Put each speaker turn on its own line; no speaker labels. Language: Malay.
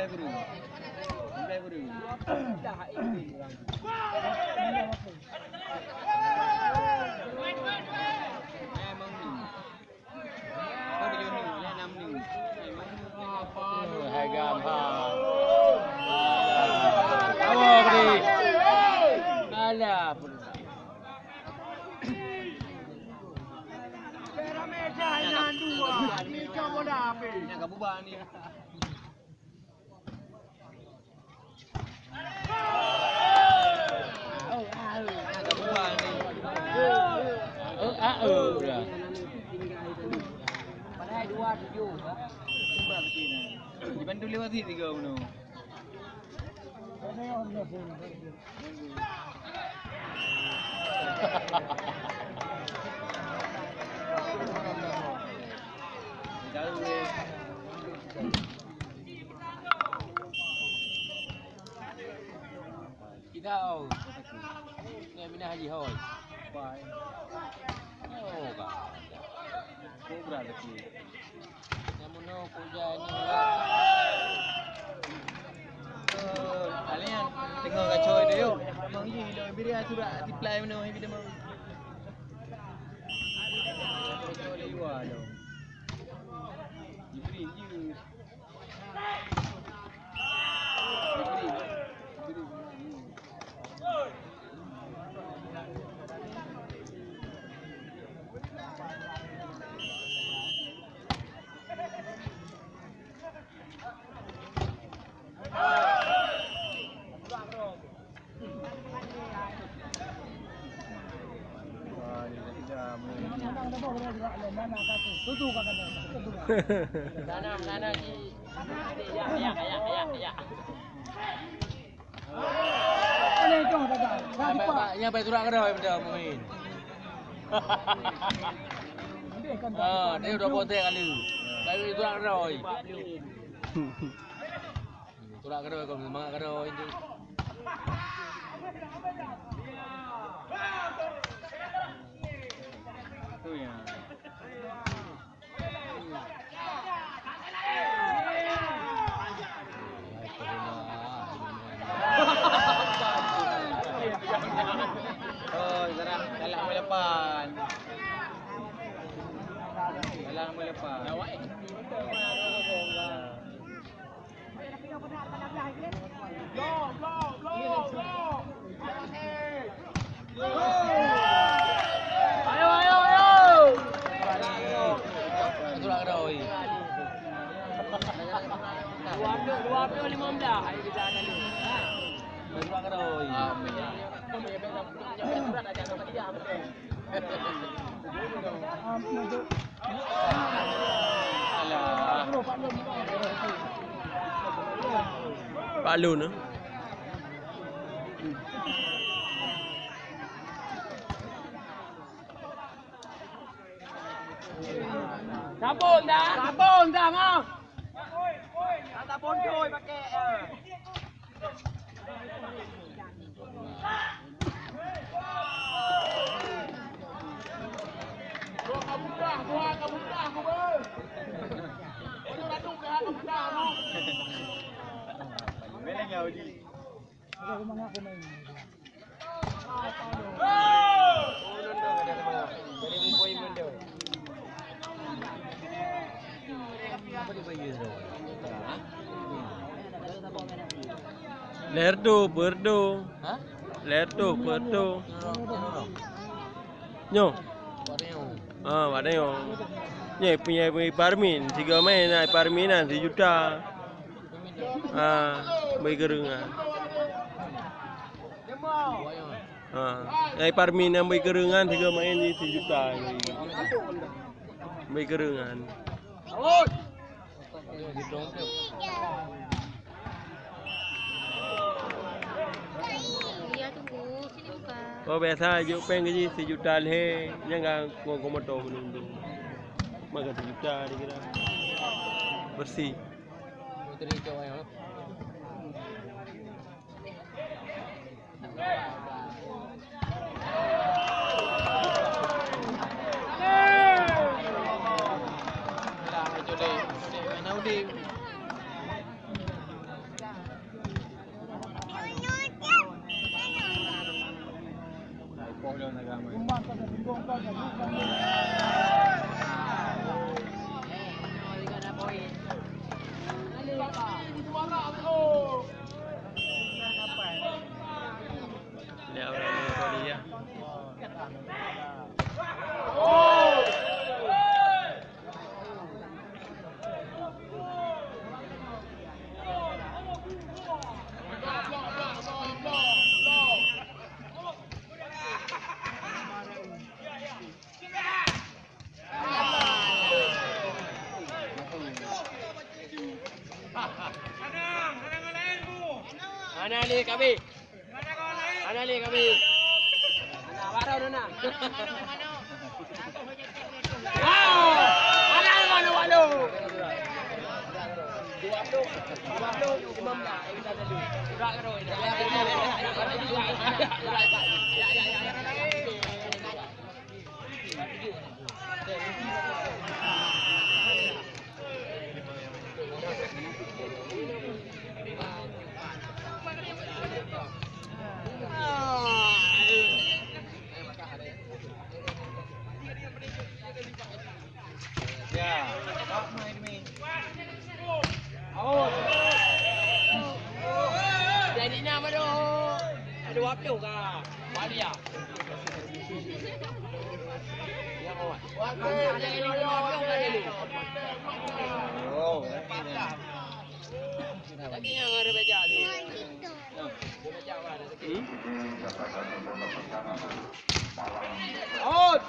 guru. Sampai guru. Dah ini orang. Memang ni. Kau dia ni, dia 6 ni. Hai gampa. Awak beri. Alah pun. Jangan dua. Ni kau bola apa? Jangan bubar ni. Padahal 2-7 dah. Cuba betul ni. Dibantu lewat sini 3 uno. Kita tahu. Ni Aminah Haji Hoi. Bye. Oh, kak. Kobra lagi. Namun no kerja ni. Kalian tengok kacau dia yo. Memang gila biria surat reply mana hari dia mau. Kacau liwa dah. Diberi je. Sana di ya. Yang baik turak kedai benda main. Dia udah potek kali. Tapi turak kedai. Turak kedai kau semangat kedai itu. Tu ya. Oh, dalam melepan. Dalam melepan. Awak Ayo. Turak kedai. 15 hari kita akan ni. Turak kedai.
Pak Lun ah.
Sabun dah mau. Tak pondoi pakai. Kamu dah aku ber. Ini raduk dah kamu dah mau. Beleng kau di. Aku mana aku main. Jadi bumboi mundo. Apa dia bagi tu?
Lerdo, berdo.
Ha?
Lerdo, berdo. Nyo. Ada yang. Ni punya Parmin, 3 main naik Parminan 1 juta. Bagi kerengan. Naik Parmin yang bagi kerengan 3 main di 1 juta. Bagi kerengan. Oh biasa je peng gaji 1 juta leh, jangan komodo menunggu. Maka 1 juta dikira. Bersih.
Puteri kau ayo.
Leo ni ko dia. Anali kami. Anali kami. Ana baru nana. Wow! Ana mano. Dua imam dah. Kita dulu. Sudah karo. Jadi nama tu. Ada apa tu kah? Bali ah. Ya awak. Ada ni apa dulu? Oh, lagi yang ada baca ni. Baca mana lagi? Out.